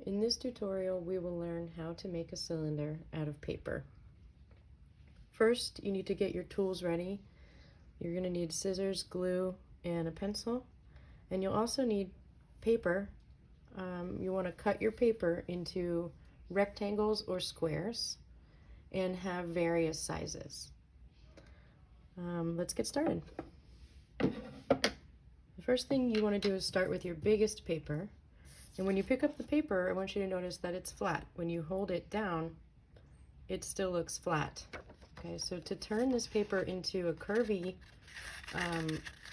In this tutorial, we will learn how to make a cylinder out of paper. First, you need to get your tools ready. You're going to need scissors, glue, and a pencil. And you'll also need paper. You want to cut your paper into rectangles or squares and have various sizes. Let's get started. The first thing you want to do is start with your biggest paper. And when you pick up the paper, I want you to notice that it's flat. When you hold it down, it still looks flat. Okay, so to turn this paper into a curvy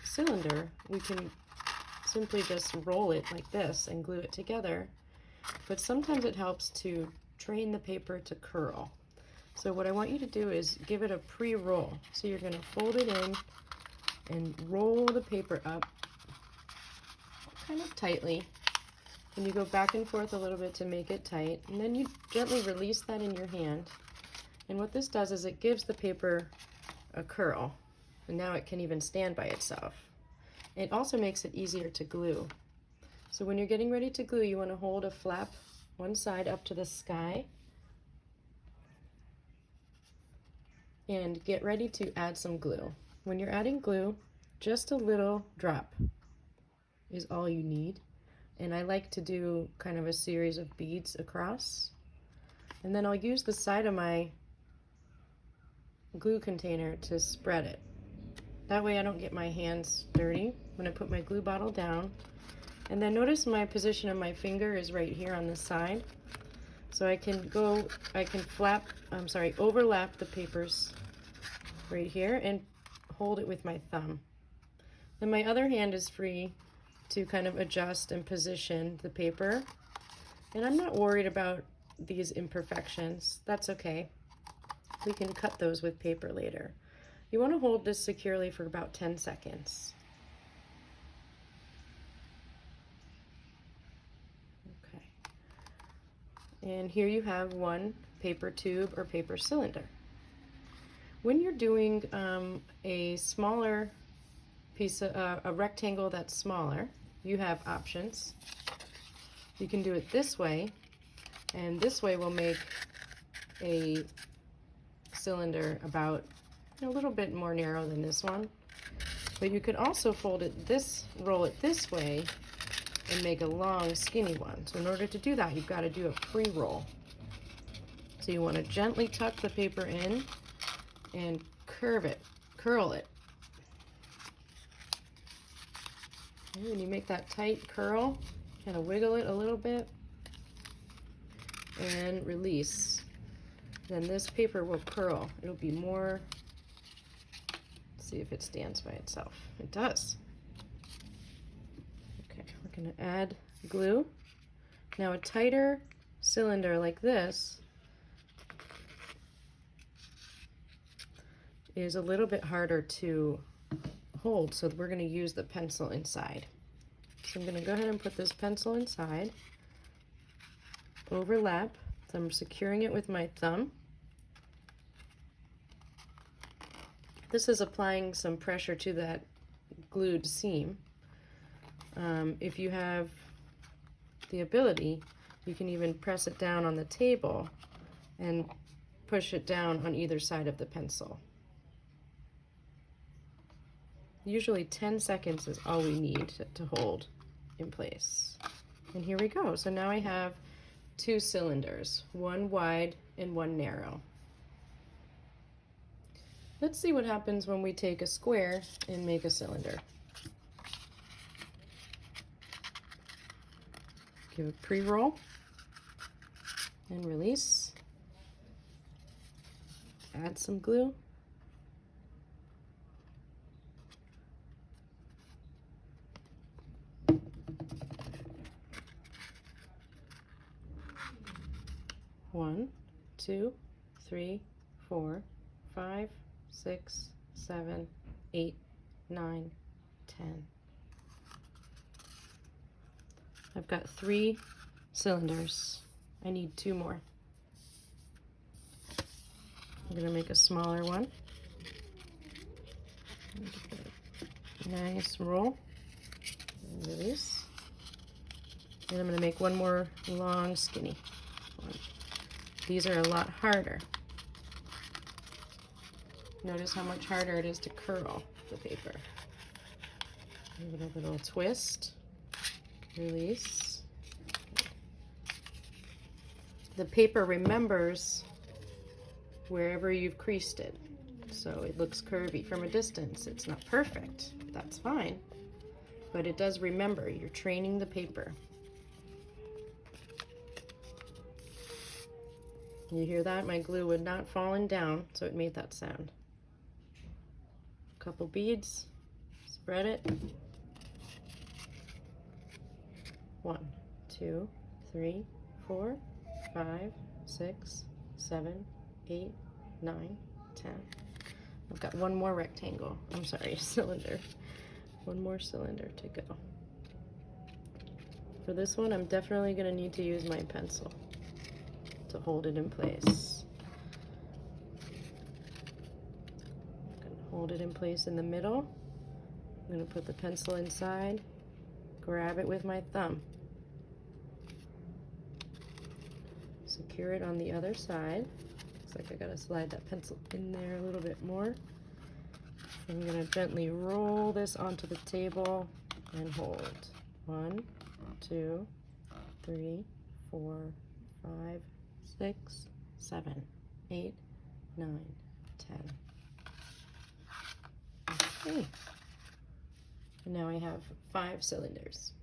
cylinder, we can simply just roll it like this and glue it together. But sometimes it helps to train the paper to curl. So what I want you to do is give it a pre-roll. So you're going to fold it in and roll the paper up kind of tightly. And you go back and forth a little bit to make it tight, and then you gently release that in your hand. And what this does is it gives the paper a curl, and now it can even stand by itself. It also makes it easier to glue. So when you're getting ready to glue, you want to hold a flap one side up to the sky and get ready to add some glue. When you're adding glue, just a little drop is all you need. And I like to do kind of a series of beads across. And then I'll use the side of my glue container to spread it. That way I don't get my hands dirty when I put my glue bottle down. And then notice my position of my finger is right here on the side. So I can overlap the papers right here and hold it with my thumb. Then my other hand is free to kind of adjust and position the paper. And I'm not worried about these imperfections. That's okay. We can cut those with paper later. You want to hold this securely for about 10 seconds. Okay. And here you have one paper tube or paper cylinder. When you're doing a smaller piece of a rectangle that's smaller, you have options. You can do it this way, and this way will make a cylinder about a little bit more narrow than this one. But you could also roll it this way and make a long skinny one. So in order to do that, you've got to do a pre-roll. So you want to gently tuck the paper in and curl it. When you make that tight curl, kind of wiggle it a little bit and release. Then this paper will curl. It'll be more, let's see if it stands by itself. It does. Okay, we're going to add glue. Now a tighter cylinder like this is a little bit harder to hold, so we're going to use the pencil inside. So I'm going to go ahead and put this pencil inside, overlap, so I'm securing it with my thumb. This is applying some pressure to that glued seam. If you have the ability, you can even press it down on the table and push it down on either side of the pencil. Usually 10 seconds is all we need to hold in place. And here we go. So now I have two cylinders, one wide and one narrow. Let's see what happens when we take a square and make a cylinder. Give a pre-roll and release. Add some glue. One, 2, 3, 4, 5, 6, 7, 8, 9, 10. I've got 3 cylinders. I need 2 more. I'm going to make a smaller one. Nice roll and release. And I'm going to make one more long, skinny one. These are a lot harder. Notice how much harder it is to curl the paper. Give it a little twist. Release. The paper remembers wherever you've creased it, so it looks curvy from a distance. It's not perfect, that's fine, but it does remember. You're training the paper. You hear that? My glue would not fallen down, so it made that sound. A couple beads, spread it. 1, 2, 3, 4, 5, 6, 7, 8, 9, 10. I've got one more rectangle. I'm sorry, cylinder. One more cylinder to go. For this one, I'm definitely going to need to use my pencil to hold it in place. I'm going to hold it in place in the middle. I'm going to put the pencil inside, grab it with my thumb. Secure it on the other side. Looks like I gotta slide that pencil in there a little bit more. I'm gonna gently roll this onto the table and hold. 1, 2, 3, 4, 5, 6, 7, 8, 9, 10. Okay. And now I have 5 cylinders.